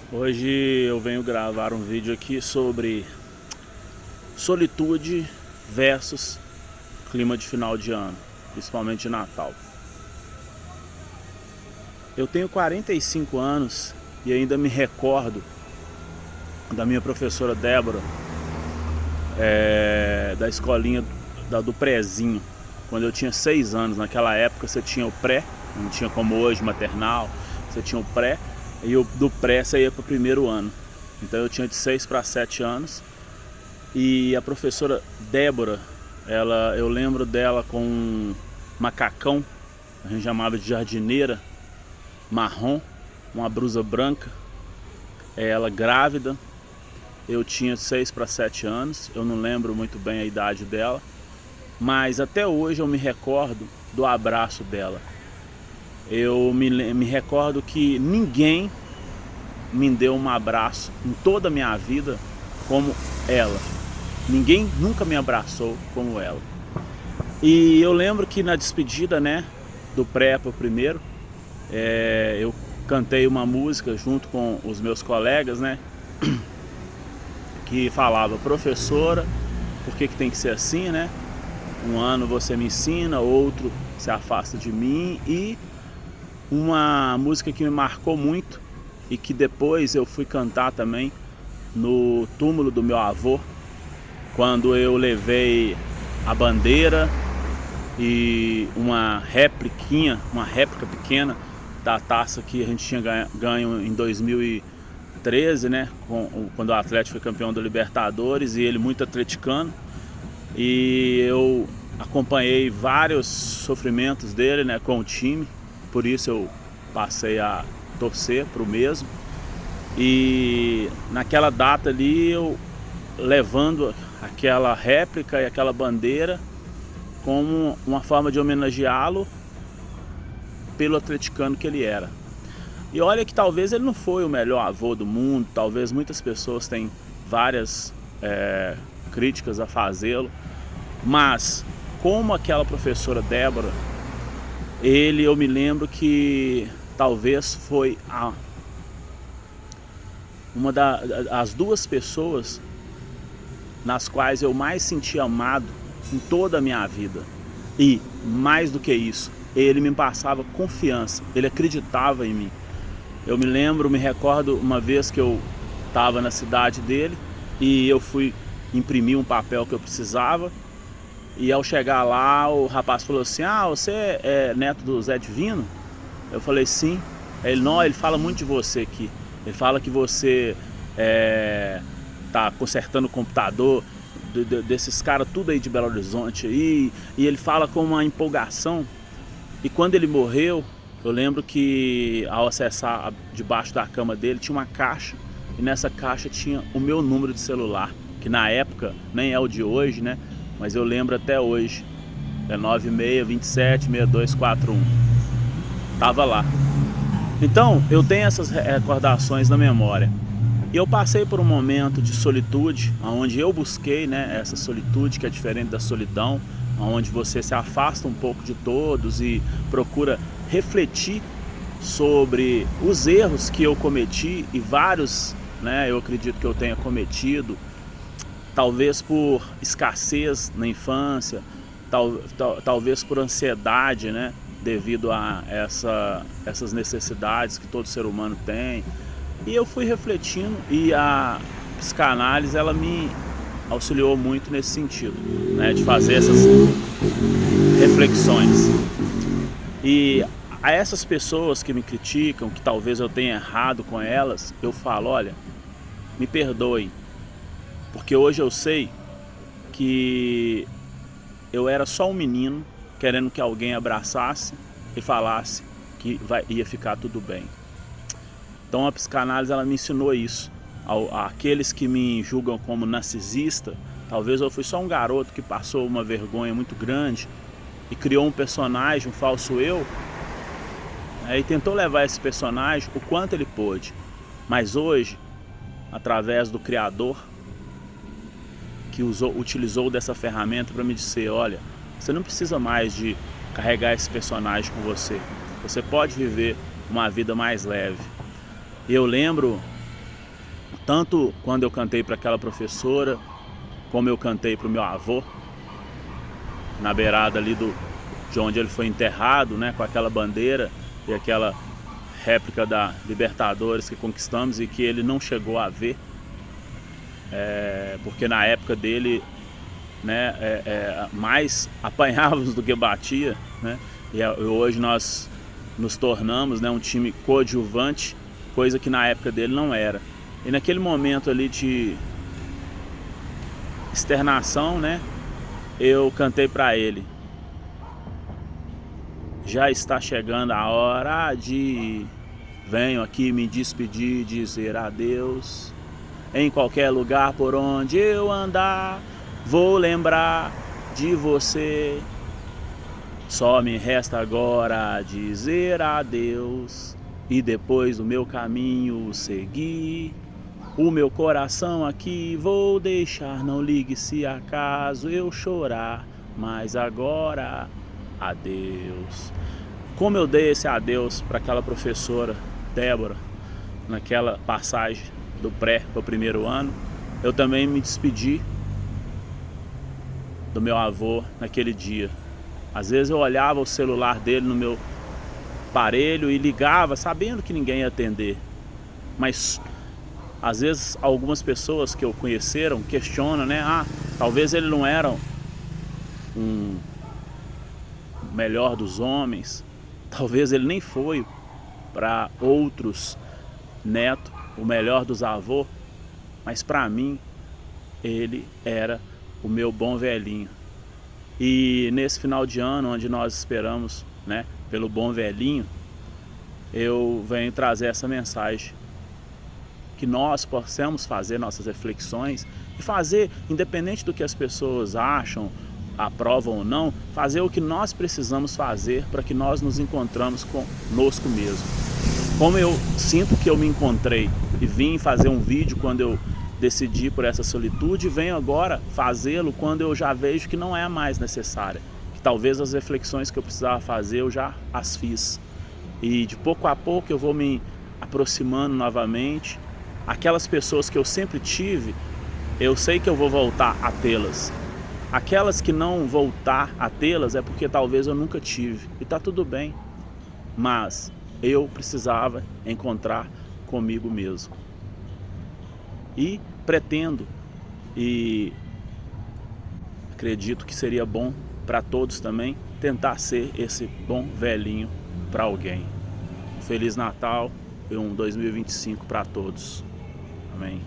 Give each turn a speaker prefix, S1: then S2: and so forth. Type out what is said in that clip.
S1: Hoje eu venho gravar um vídeo aqui sobre solitude versus clima de final de ano, principalmente de Natal. Eu tenho 45 anos e ainda me recordo da minha professora Débora, da escolinha do prézinho, quando eu tinha 6 anos. Naquela época você tinha o pré, não tinha como hoje maternal, você tinha o pré, e do pré você ia para o primeiro ano. Então eu tinha de 6 para 7 anos. E a professora Débora, eu lembro dela com um macacão, a gente chamava de jardineira, marrom, uma blusa branca, ela grávida. Eu tinha 6 para 7 anos, eu não lembro muito bem a idade dela, mas até hoje eu me recordo do abraço dela. Eu me recordo que ninguém me deu um abraço em toda a minha vida como ela. Ninguém nunca me abraçou como ela. E eu lembro que na despedida, do pré para o primeiro, eu cantei uma música junto com os meus colegas, que falava: professora, por que tem que ser assim, Um ano você me ensina, outro se afasta de mim. E uma música que me marcou muito e que depois eu fui cantar também no túmulo do meu avô, quando eu levei a bandeira e uma réplica pequena da taça que a gente tinha ganho em 2013, quando o Atlético foi campeão da Libertadores, e ele muito atleticano. E eu acompanhei vários sofrimentos dele, com o time, por isso eu passei a torcer para o mesmo. E naquela data ali, eu levando aquela réplica e aquela bandeira como uma forma de homenageá-lo pelo atleticano que ele era. E olha que talvez ele não foi o melhor avô do mundo, talvez muitas pessoas tenham várias críticas a fazê-lo, mas como aquela professora Débora, eu me lembro que talvez foi uma das duas pessoas nas quais eu mais senti amado em toda a minha vida. E mais do que isso, ele me passava confiança, ele acreditava em mim. Eu me recordo uma vez que eu estava na cidade dele e eu fui imprimir um papel que eu precisava, e ao chegar lá o rapaz falou assim: ah, você é neto do Zé Divino? Eu falei sim. Ele: não, ele fala muito de você aqui, ele fala que você tá consertando o computador desses caras tudo aí de Belo Horizonte aí, e ele fala com uma empolgação. E quando ele morreu, eu lembro que ao acessar debaixo da cama dele tinha uma caixa, e nessa caixa tinha o meu número de celular, que na época nem é o de hoje, mas eu lembro até hoje, é 96276241, tava lá. Então eu tenho essas recordações na memória. E eu passei por um momento de solitude, onde eu busquei essa solitude que é diferente da solidão, onde você se afasta um pouco de todos e procura refletir sobre os erros que eu cometi, e vários, eu acredito que eu tenha cometido, talvez por escassez na infância, talvez por ansiedade, devido a essas necessidades que todo ser humano tem. E eu fui refletindo, e a psicanálise ela me auxiliou muito nesse sentido, de fazer essas reflexões. E a essas pessoas que me criticam, que talvez eu tenha errado com elas, eu falo: olha, me perdoem, porque hoje eu sei que eu era só um menino querendo que alguém abraçasse e falasse que ia ficar tudo bem. Então a psicanálise ela me ensinou isso. Aqueles que me julgam como narcisista, talvez eu fui só um garoto que passou uma vergonha muito grande e criou um personagem, um falso eu, e tentou levar esse personagem o quanto ele pôde. Mas hoje, através do Criador, que utilizou dessa ferramenta para me dizer: olha, você não precisa mais de carregar esse personagem com você, você pode viver uma vida mais leve. E eu lembro tanto quando eu cantei para aquela professora, como eu cantei para o meu avô, na beirada ali de onde ele foi enterrado, né, com aquela bandeira e aquela réplica da Libertadores que conquistamos e que ele não chegou a ver, porque na época dele, né, mais apanhávamos do que batia, né, e hoje nós nos tornamos, né, um time coadjuvante, coisa que na época dele não era. E naquele momento ali de externação, né, eu cantei para ele: já está chegando a hora de ir. Venho aqui me despedir, dizer adeus. Em qualquer lugar por onde eu andar, vou lembrar de você. Só me resta agora dizer adeus e depois o meu caminho seguir. O meu coração aqui vou deixar, não ligue se acaso eu chorar, mas agora adeus. Como eu dei esse adeus para aquela professora Débora naquela passagem do pré para o primeiro ano, eu também me despedi do meu avô naquele dia. Às vezes eu olhava o celular dele no meu aparelho e ligava sabendo que ninguém ia atender, mas às vezes algumas pessoas que o conheceram questionam, né? Talvez ele não era um melhor dos homens, talvez ele nem foi para outros netos o melhor dos avós, mas para mim ele era o meu bom velhinho. E nesse final de ano, onde nós esperamos, né, pelo bom velhinho, eu venho trazer essa mensagem, que nós possamos fazer nossas reflexões e fazer, independente do que as pessoas acham, aprovam ou não, fazer o que nós precisamos fazer para que nós nos encontramos conosco mesmo. Como eu sinto que eu me encontrei e vim fazer um vídeo quando eu decidi por essa solitude, venho agora fazê-lo quando eu já vejo que não é mais necessária, que talvez as reflexões que eu precisava fazer eu já as fiz, e de pouco a pouco eu vou me aproximando novamente. Aquelas pessoas que eu sempre tive, eu sei que eu vou voltar a tê-las. Aquelas que não voltar a tê-las é porque talvez eu nunca tive, e tá tudo bem, mas eu precisava encontrar comigo mesmo. E pretendo e acredito que seria bom para todos também tentar ser esse bom velhinho para alguém. Feliz Natal e um 2025 para todos. Amém.